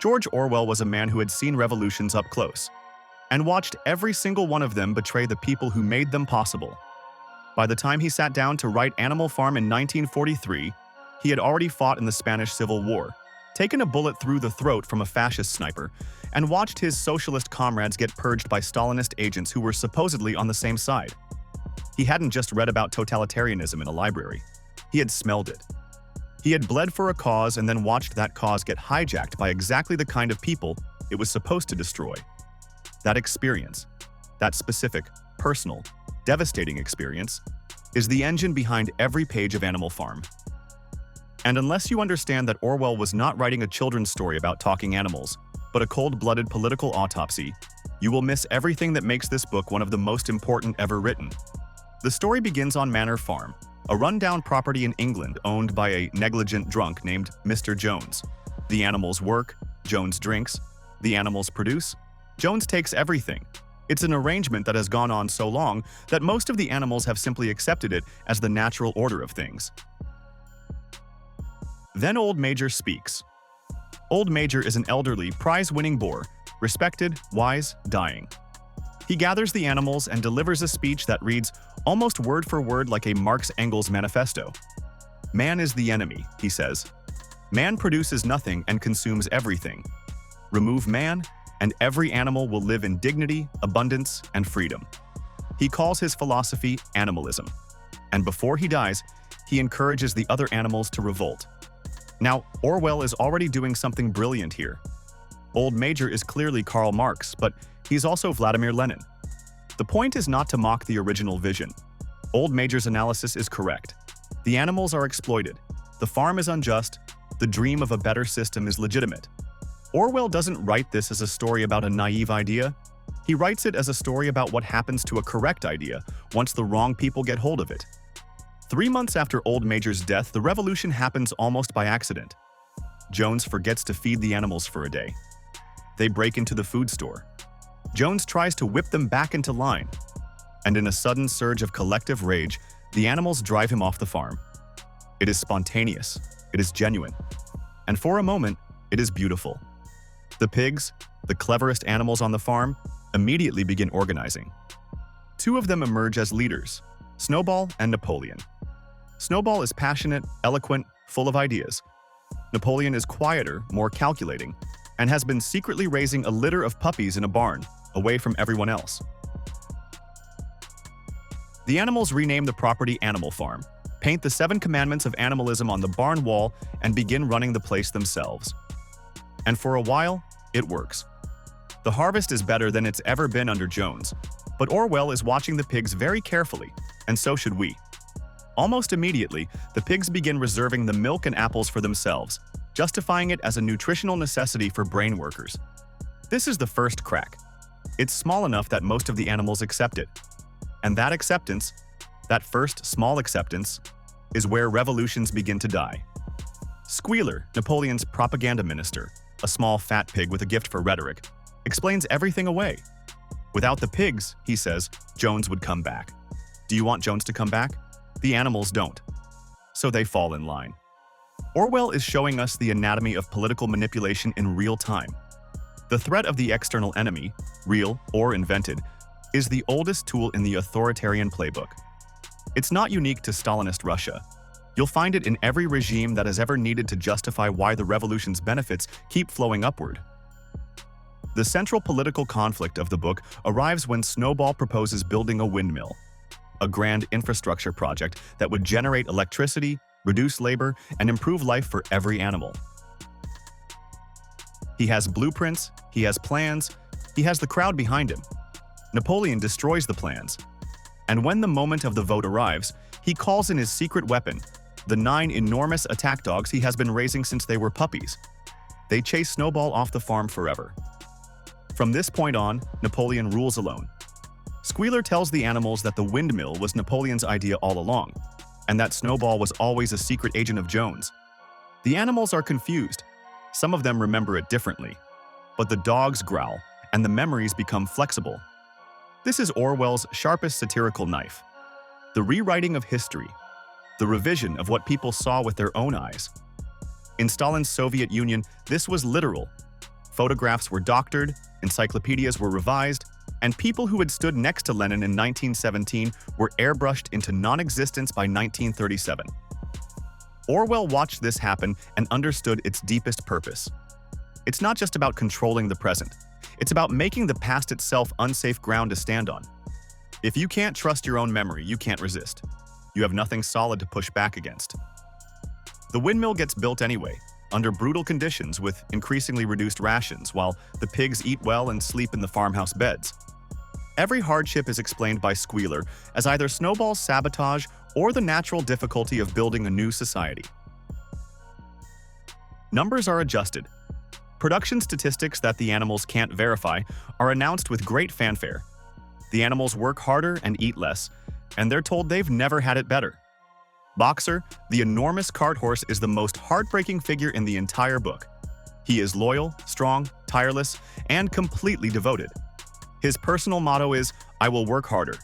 George Orwell was a man who had seen revolutions up close and watched every single one of them betray the people who made them possible. By the time he sat down to write Animal Farm in 1943, he had already fought in the Spanish Civil War, taken a bullet through the throat from a fascist sniper, and watched his socialist comrades get purged by Stalinist agents who were supposedly on the same side. He hadn't just read about totalitarianism in a library. He had smelled it. He had bled for a cause and then watched that cause get hijacked by exactly the kind of people it was supposed to destroy. That experience, that specific, personal, devastating experience, is the engine behind every page of Animal Farm. And unless you understand that Orwell was not writing a children's story about talking animals, but a cold-blooded political autopsy, you will miss everything that makes this book one of the most important ever written. The story begins on Manor Farm, a rundown property in England owned by a negligent drunk named Mr. Jones. The animals work, Jones drinks, the animals produce, Jones takes everything. It's an arrangement that has gone on so long that most of the animals have simply accepted it as the natural order of things. Then Old Major speaks. Old Major is an elderly, prize-winning boar, respected, wise, dying. He gathers the animals and delivers a speech that reads almost word for word like a Marx Engels manifesto. Man is the enemy, he says. Man produces nothing and consumes everything. Remove man, and every animal will live in dignity, abundance, and freedom. He calls his philosophy animalism. And before he dies, he encourages the other animals to revolt. Now, Orwell is already doing something brilliant here. Old Major is clearly Karl Marx, but he's also Vladimir Lenin. The point is not to mock the original vision. Old Major's analysis is correct. The animals are exploited. The farm is unjust. The dream of a better system is legitimate. Orwell doesn't write this as a story about a naive idea. He writes it as a story about what happens to a correct idea once the wrong people get hold of it. 3 months after Old Major's death, the revolution happens almost by accident. Jones forgets to feed the animals for a day. They break into the food store. Jones tries to whip them back into line, and in a sudden surge of collective rage, the animals drive him off the farm. It is spontaneous, it is genuine, and for a moment, it is beautiful. The pigs, the cleverest animals on the farm, immediately begin organizing. 2 of them emerge as leaders, Snowball and Napoleon. Snowball is passionate, eloquent, full of ideas. Napoleon is quieter, more calculating, and has been secretly raising a litter of puppies in a barn, away from everyone else. The animals rename the property Animal Farm, paint the 7 commandments of animalism on the barn wall, and begin running the place themselves. And for a while, it works. The harvest is better than it's ever been under Jones, but Orwell is watching the pigs very carefully, and so should we. Almost immediately, the pigs begin reserving the milk and apples for themselves, justifying it as a nutritional necessity for brain workers. This is the first crack. It's small enough that most of the animals accept it. And that acceptance, that first small acceptance, is where revolutions begin to die. Squealer, Napoleon's propaganda minister, a small fat pig with a gift for rhetoric, explains everything away. Without the pigs, he says, Jones would come back. Do you want Jones to come back? The animals don't. So they fall in line. Orwell is showing us the anatomy of political manipulation in real time. The threat of the external enemy, real or invented, is the oldest tool in the authoritarian playbook. It's not unique to Stalinist Russia. You'll find it in every regime that has ever needed to justify why the revolution's benefits keep flowing upward. The central political conflict of the book arrives when Snowball proposes building a windmill, a grand infrastructure project that would generate electricity, reduce labor, and improve life for every animal. He has blueprints, he has plans, he has the crowd behind him. Napoleon destroys the plans. And when the moment of the vote arrives, he calls in his secret weapon, the 9 enormous attack dogs he has been raising since they were puppies. They chase Snowball off the farm forever. From this point on, Napoleon rules alone. Squealer tells the animals that the windmill was Napoleon's idea all along, and that Snowball was always a secret agent of Jones. The animals are confused. Some of them remember it differently. But the dogs growl, and the memories become flexible. This is Orwell's sharpest satirical knife. The rewriting of history. The revision of what people saw with their own eyes. In Stalin's Soviet Union, this was literal. Photographs were doctored, encyclopedias were revised, and people who had stood next to Lenin in 1917 were airbrushed into non-existence by 1937. Orwell watched this happen and understood its deepest purpose. It's not just about controlling the present. It's about making the past itself unsafe ground to stand on. If you can't trust your own memory, you can't resist. You have nothing solid to push back against. The windmill gets built anyway, under brutal conditions with increasingly reduced rations, while the pigs eat well and sleep in the farmhouse beds. Every hardship is explained by Squealer as either Snowball's sabotage or the natural difficulty of building a new society. Numbers are adjusted. Production statistics that the animals can't verify are announced with great fanfare. The animals work harder and eat less, and they're told they've never had it better. Boxer, the enormous cart horse, is the most heartbreaking figure in the entire book. He is loyal, strong, tireless, and completely devoted. His personal motto is, "I will work harder."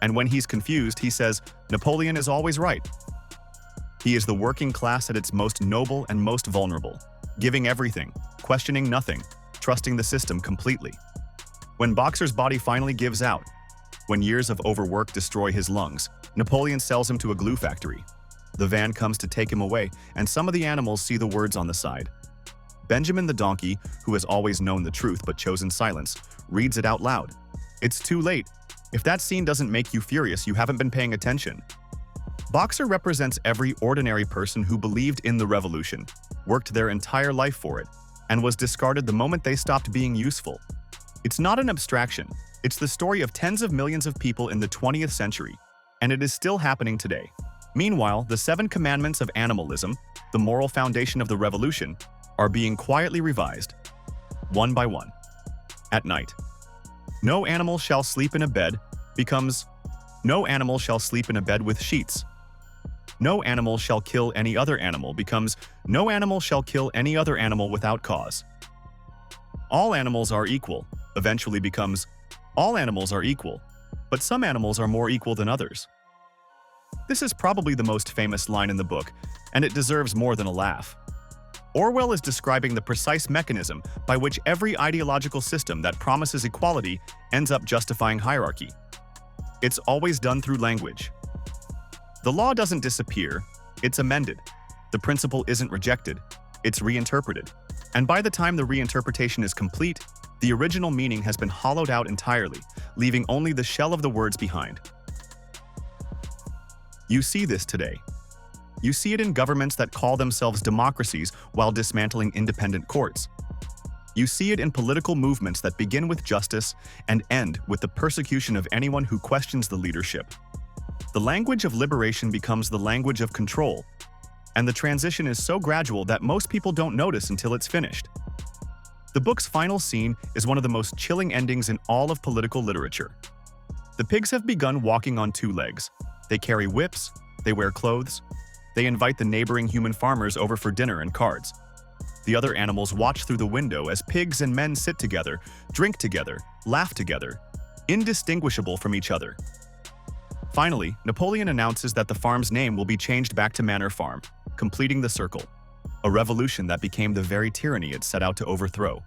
And when he's confused, he says, "Napoleon is always right." He is the working class at its most noble and most vulnerable, giving everything, questioning nothing, trusting the system completely. When Boxer's body finally gives out, when years of overwork destroy his lungs, Napoleon sells him to a glue factory. The van comes to take him away, and some of the animals see the words on the side. Benjamin the donkey, who has always known the truth but chosen silence, reads it out loud. It's too late. If that scene doesn't make you furious, you haven't been paying attention. Boxer represents every ordinary person who believed in the revolution, worked their entire life for it, and was discarded the moment they stopped being useful. It's not an abstraction. It's the story of tens of millions of people in the 20th century, and it is still happening today. Meanwhile, the 7 commandments of animalism, the moral foundation of the revolution, are being quietly revised, one by one. At night, no animal shall sleep in a bed becomes, no animal shall sleep in a bed with sheets. No animal shall kill any other animal becomes, no animal shall kill any other animal without cause. All animals are equal eventually becomes, all animals are equal, but some animals are more equal than others. This is probably the most famous line in the book, and it deserves more than a laugh. Orwell is describing the precise mechanism by which every ideological system that promises equality ends up justifying hierarchy. It's always done through language. The law doesn't disappear, it's amended. The principle isn't rejected, it's reinterpreted. And by the time the reinterpretation is complete, the original meaning has been hollowed out entirely, leaving only the shell of the words behind. You see this today. You see it in governments that call themselves democracies while dismantling independent courts. You see it in political movements that begin with justice and end with the persecution of anyone who questions the leadership. The language of liberation becomes the language of control, and the transition is so gradual that most people don't notice until it's finished. The book's final scene is one of the most chilling endings in all of political literature. The pigs have begun walking on 2 legs. They carry whips, they wear clothes, they invite the neighboring human farmers over for dinner and cards. The other animals watch through the window as pigs and men sit together, drink together, laugh together, indistinguishable from each other. Finally, Napoleon announces that the farm's name will be changed back to Manor Farm, completing the circle. A revolution that became the very tyranny it set out to overthrow.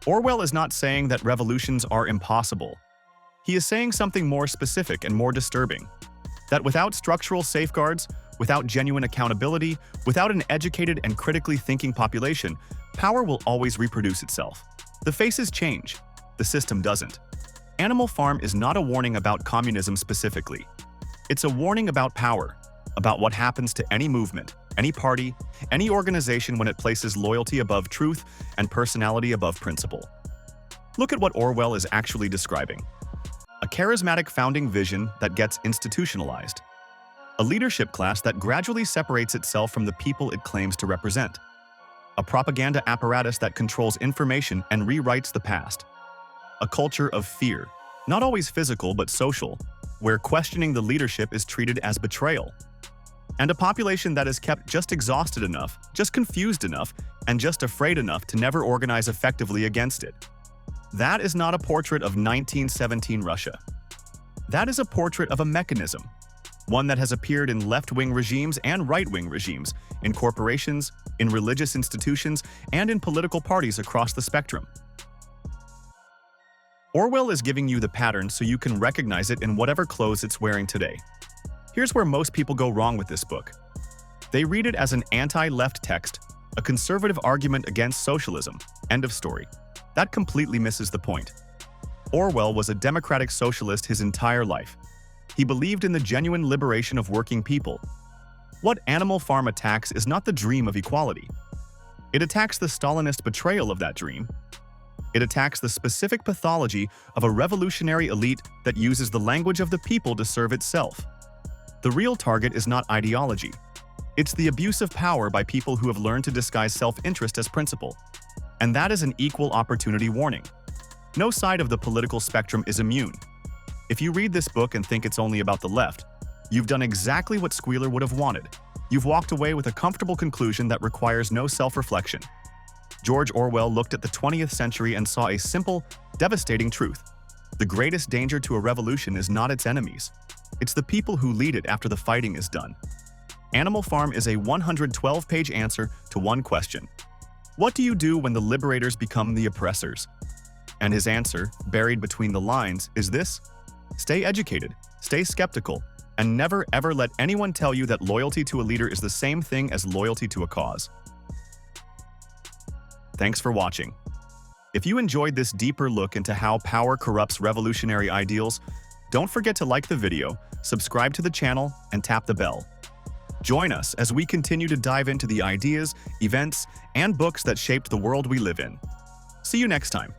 Orwell is not saying that revolutions are impossible. He is saying something more specific and more disturbing. That without structural safeguards, without genuine accountability, without an educated and critically thinking population, power will always reproduce itself. The faces change, the system doesn't. Animal Farm is not a warning about communism specifically. It's a warning about power, about what happens to any movement, any party, any organization when it places loyalty above truth and personality above principle. Look at what Orwell is actually describing. A charismatic founding vision that gets institutionalized. A leadership class that gradually separates itself from the people it claims to represent. A propaganda apparatus that controls information and rewrites the past. A culture of fear, not always physical but social, where questioning the leadership is treated as betrayal. And a population that is kept just exhausted enough, just confused enough, and just afraid enough to never organize effectively against it. That is not a portrait of 1917 Russia. That is a portrait of a mechanism, one that has appeared in left-wing regimes and right-wing regimes, in corporations, in religious institutions, and in political parties across the spectrum. Orwell is giving you the pattern so you can recognize it in whatever clothes it's wearing today. Here's where most people go wrong with this book. They read it as an anti-left text, a conservative argument against socialism. End of story. That completely misses the point. Orwell was a democratic socialist his entire life. He believed in the genuine liberation of working people. What Animal Farm attacks is not the dream of equality. It attacks the Stalinist betrayal of that dream. It attacks the specific pathology of a revolutionary elite that uses the language of the people to serve itself. The real target is not ideology. It's the abuse of power by people who have learned to disguise self-interest as principle. And that is an equal opportunity warning. No side of the political spectrum is immune. If you read this book and think it's only about the left, you've done exactly what Squealer would have wanted. You've walked away with a comfortable conclusion that requires no self-reflection. George Orwell looked at the 20th century and saw a simple, devastating truth. The greatest danger to a revolution is not its enemies. It's the people who lead it after the fighting is done. Animal Farm is a 112-page answer to one question. What do you do when the liberators become the oppressors? And his answer, buried between the lines, is this: stay educated, stay skeptical, and never ever let anyone tell you that loyalty to a leader is the same thing as loyalty to a cause. Thanks for watching. If you enjoyed this deeper look into how power corrupts revolutionary ideals, don't forget to like the video, subscribe to the channel, and tap the bell. Join us as we continue to dive into the ideas, events, and books that shaped the world we live in. See you next time.